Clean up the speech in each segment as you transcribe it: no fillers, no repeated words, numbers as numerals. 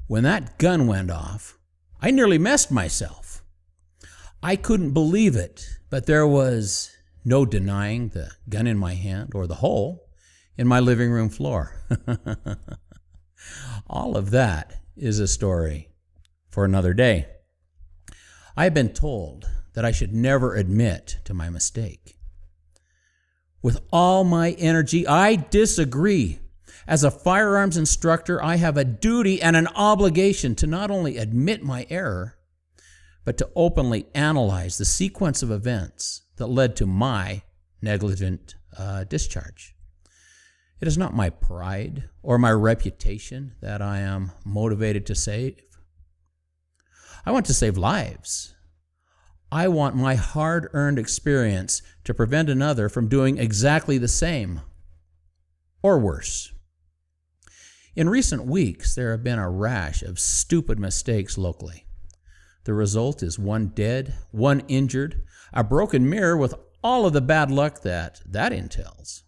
When that gun went off, I nearly messed myself. I couldn't believe it, but there was no denying the gun in my hand or the hole in my living room floor. All of that is a story for another day. I have been told that I should never admit to my mistake. With all my energy, I disagree. As a firearms instructor, I have a duty and an obligation to not only admit my error, but to openly analyze the sequence of events that led to my negligent discharge. It is not my pride or my reputation that I am motivated to save. I want to save lives. I want my hard-earned experience to prevent another from doing exactly the same or worse. In recent weeks, there have been a rash of stupid mistakes locally. The result is one dead, one injured, a broken mirror with all of the bad luck that entails.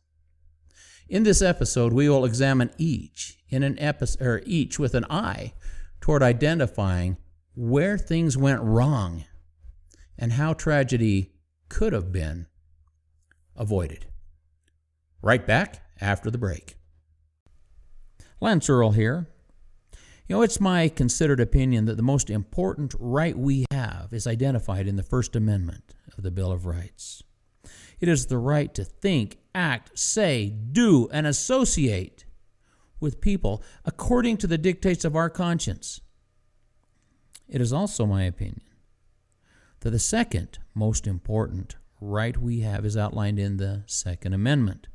In this episode, we will examine each with an eye toward identifying where things went wrong and how tragedy could have been avoided. Right back after the break. Lance Earl here. It's my considered opinion that the most important right we have is identified in the First Amendment of the Bill of Rights. It is the right to think, act, say, do, and associate with people according to the dictates of our conscience. It is also my opinion that the second most important right we have is outlined in the Second Amendment,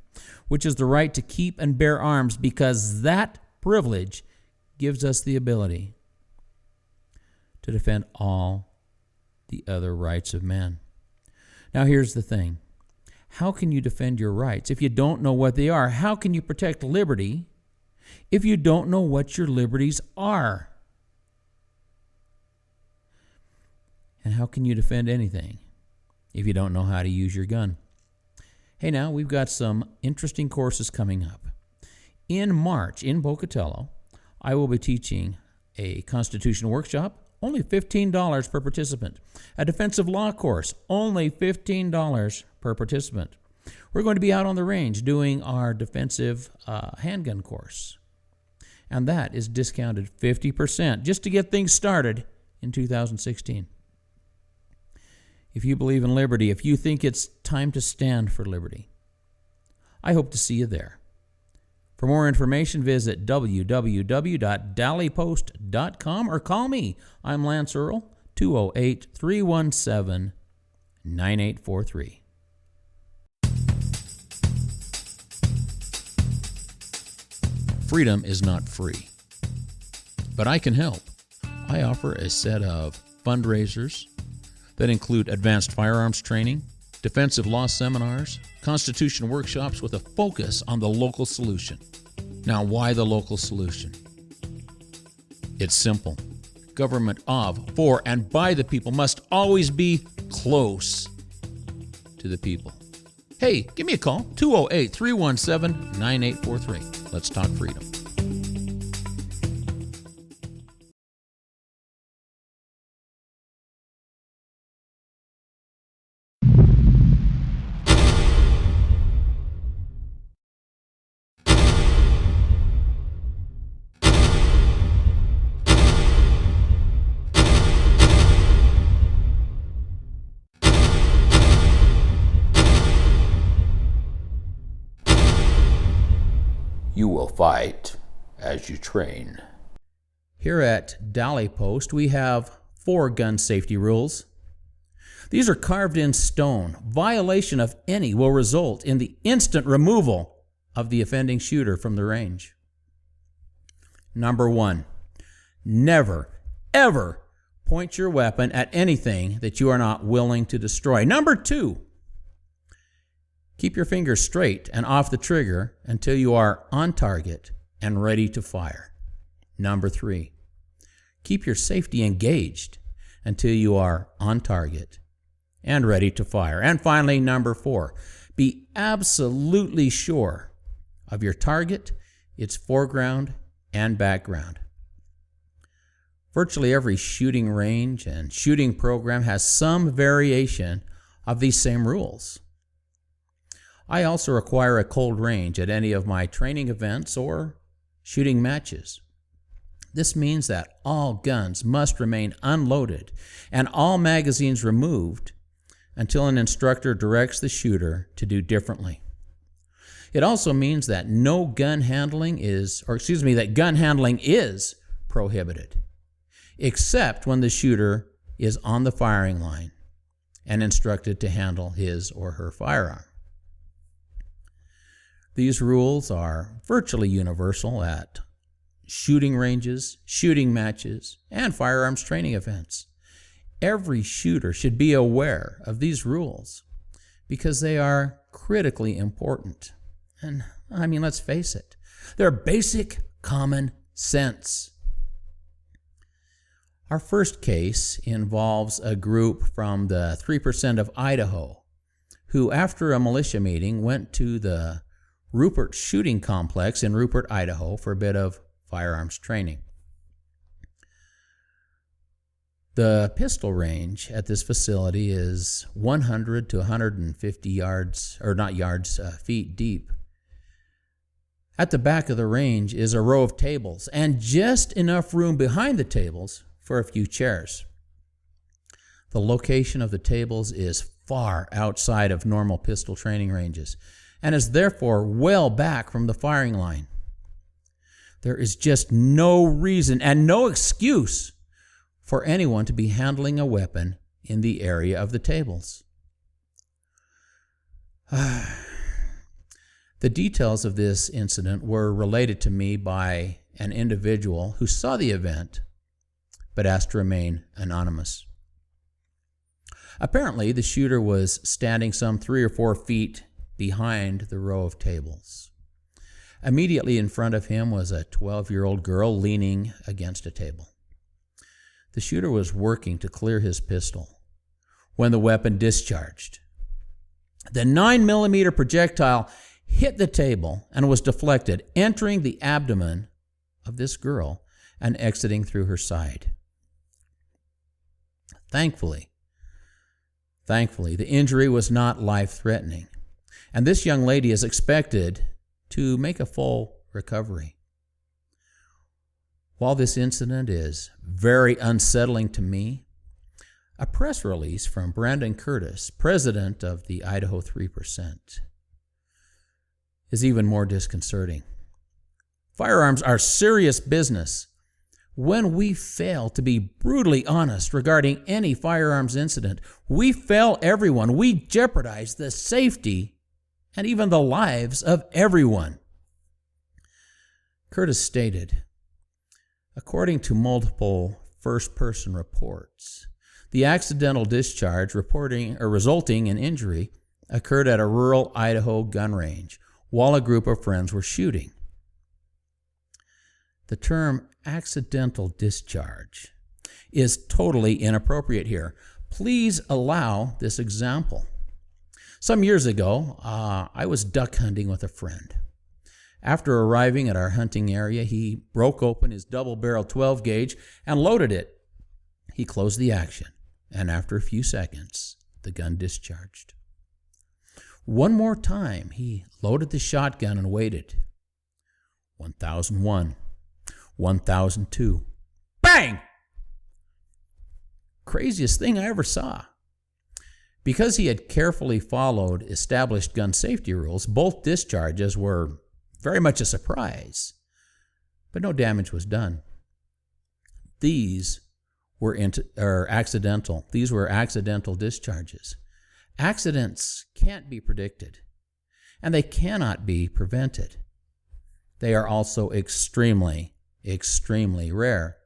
which is the right to keep and bear arms, because that privilege gives us the ability to defend all the other rights of man. Now here's the thing. How can you defend your rights if you don't know what they are? How can you protect liberty if you don't know what your liberties are? And how can you defend anything if you don't know how to use your gun? Hey, now we've got some interesting courses coming up. In March in Pocatello, I will be teaching a Constitution workshop, only $15 per participant. A defensive law course, only $15 per participant. We're going to be out on the range doing our defensive handgun course. And that is discounted 50% just to get things started in 2016. If you believe in liberty, if you think it's time to stand for liberty, I hope to see you there. For more information, visit www.dallypost.com or call me. I'm Lance Earl, 208-317-9843. Freedom is not free, but I can help. I offer a set of fundraisers that include advanced firearms training, defensive law seminars, Constitution workshops with a focus on the local solution. Now, why the local solution? It's simple. Government of, for, and by the people must always be close to the people. Hey, give me a call, 208-317-9843. Let's talk freedom. You will fight as you train. Here at Dally Post, we have 4 gun safety rules. These are carved in stone. Violation of any will result in the instant removal of the offending shooter from the range. Number 1, never, ever point your weapon at anything that you are not willing to destroy. Number 2, keep your fingers straight and off the trigger until you are on target and ready to fire. Number 3, keep your safety engaged until you are on target and ready to fire. And finally, number 4, be absolutely sure of your target, its foreground and background. Virtually every shooting range and shooting program has some variation of these same rules. I also require a cold range at any of my training events or shooting matches. This means that all guns must remain unloaded and all magazines removed until an instructor directs the shooter to do differently. It also means that gun handling is prohibited, except when the shooter is on the firing line and instructed to handle his or her firearm. These rules are virtually universal at shooting ranges, shooting matches, and firearms training events. Every shooter should be aware of these rules because they are critically important. And let's face it, they're basic common sense. Our first case involves a group from the 3% of Idaho who, after a militia meeting, went to the Rupert Shooting Complex in Rupert, Idaho for a bit of firearms training. The pistol range at this facility is 100 to 150 feet deep. At the back of the range is a row of tables and just enough room behind the tables for a few chairs. The location of the tables is far outside of normal pistol training ranges and is therefore well back from the firing line. There is just no reason and no excuse for anyone to be handling a weapon in the area of the tables. The details of this incident were related to me by an individual who saw the event but asked to remain anonymous. Apparently, the shooter was standing some 3 or 4 feet behind the row of tables. Immediately in front of him was a 12-year-old girl leaning against a table. The shooter was working to clear his pistol when the weapon discharged. The 9mm projectile hit the table and was deflected, entering the abdomen of this girl and exiting through her side. Thankfully, the injury was not life-threatening, and this young lady is expected to make a full recovery. While this incident is very unsettling to me, a press release from Brandon Curtis, president of the Idaho 3%, is even more disconcerting. Firearms are serious business. When we fail to be brutally honest regarding any firearms incident, we fail everyone. We jeopardize the safety and even the lives of everyone. Curtis stated, according to multiple first-person reports, the accidental discharge resulting in injury occurred at a rural Idaho gun range while a group of friends were shooting. The term accidental discharge is totally inappropriate here. Please allow this example. Some years ago, I was duck hunting with a friend. After arriving at our hunting area, he broke open his double-barrel 12-gauge and loaded it. He closed the action, and after a few seconds, the gun discharged. One more time, he loaded the shotgun and waited. 1001, 1002. Bang! Craziest thing I ever saw. Because he had carefully followed established gun safety rules, both discharges were very much a surprise, but no damage was done. These were accidental. These were accidental discharges. Accidents can't be predicted, and they cannot be prevented. They are also extremely, extremely rare.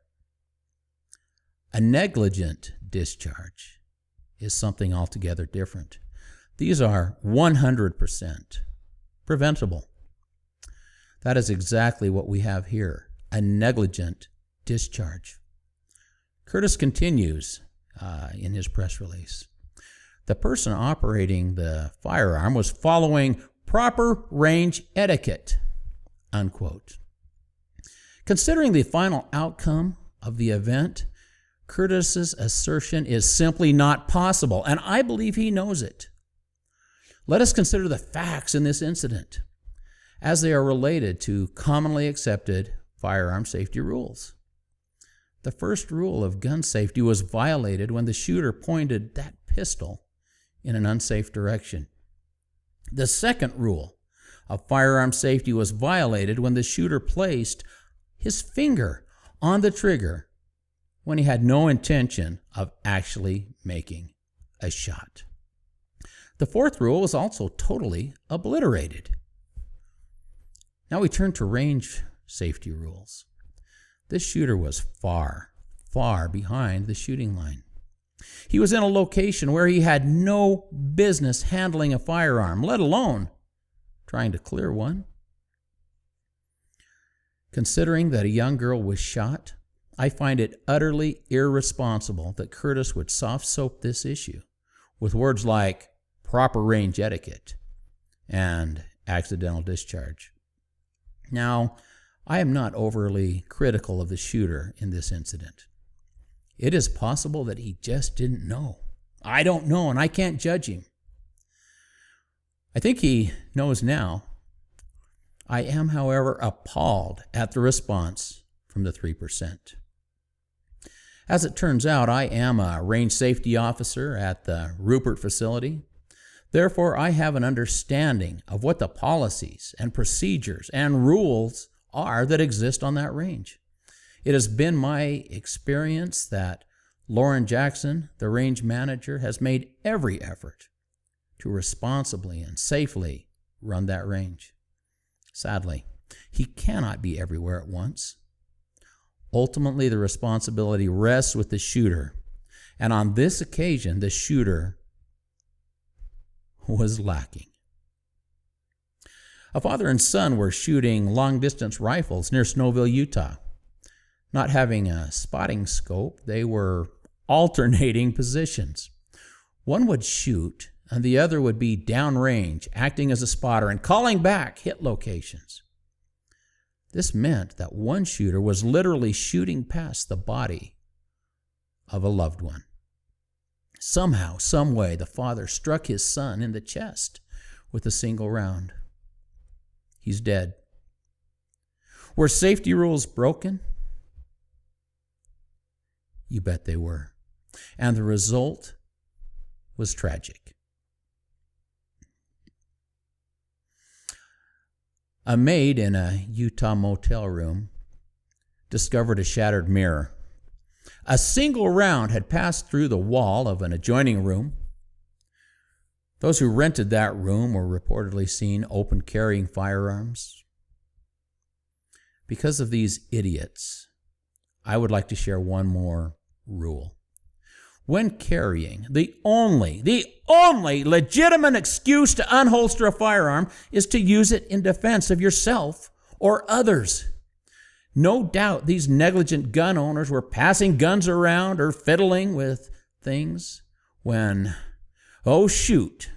A negligent discharge is something altogether different. These are 100% preventable. That is exactly what we have here, a negligent discharge. Curtis continues in his press release. The person operating the firearm was following proper range etiquette, unquote. Considering the final outcome of the event, Curtis's assertion is simply not possible, and I believe he knows it. Let us consider the facts in this incident as they are related to commonly accepted firearm safety rules. The first rule of gun safety was violated when the shooter pointed that pistol in an unsafe direction. The second rule of firearm safety was violated when the shooter placed his finger on the trigger when he had no intention of actually making a shot. The fourth rule was also totally obliterated. Now we turn to range safety rules. This shooter was far, far behind the shooting line. He was in a location where he had no business handling a firearm, let alone trying to clear one. Considering that a young girl was shot, I find it utterly irresponsible that Curtis would soft-soap this issue with words like proper range etiquette and accidental discharge. Now, I am not overly critical of the shooter in this incident. It is possible that he just didn't know. I don't know, and I can't judge him. I think he knows now. I am, however, appalled at the response from the 3%. As it turns out, I am a range safety officer at the Rupert facility. Therefore, I have an understanding of what the policies and procedures and rules are that exist on that range. It has been my experience that Lauren Jackson, the range manager, has made every effort to responsibly and safely run that range. Sadly, he cannot be everywhere at once. Ultimately, the responsibility rests with the shooter, and on this occasion, the shooter was lacking. A father and son were shooting long-distance rifles near Snowville, Utah. Not having a spotting scope, they were alternating positions. One would shoot, and the other would be downrange, acting as a spotter and calling back hit locations. This meant that one shooter was literally shooting past the body of a loved one. Somehow, some way, the father struck his son in the chest with a single round. He's dead. Were safety rules broken? You bet they were. And the result was tragic. A maid in a Utah motel room discovered a shattered mirror. A single round had passed through the wall of an adjoining room. Those who rented that room were reportedly seen open carrying firearms. Because of these idiots, I would like to share one more rule. When carrying, the only legitimate excuse to unholster a firearm is to use it in defense of yourself or others. No doubt these negligent gun owners were passing guns around or fiddling with things when, oh shoot,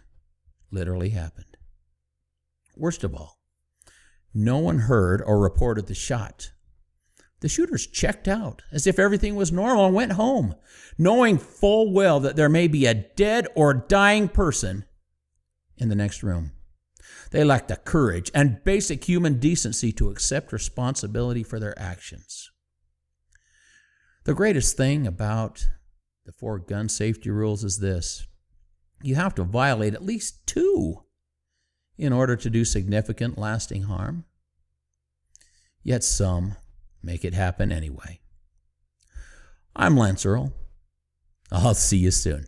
literally happened. Worst of all, no one heard or reported the shot. The shooters checked out as if everything was normal and went home, knowing full well that there may be a dead or dying person in the next room. They lacked the courage and basic human decency to accept responsibility for their actions. The greatest thing about the 4 gun safety rules is this: you have to violate at least 2 in order to do significant, lasting harm. Yet some make it happen anyway. I'm Lance Earl. I'll see you soon.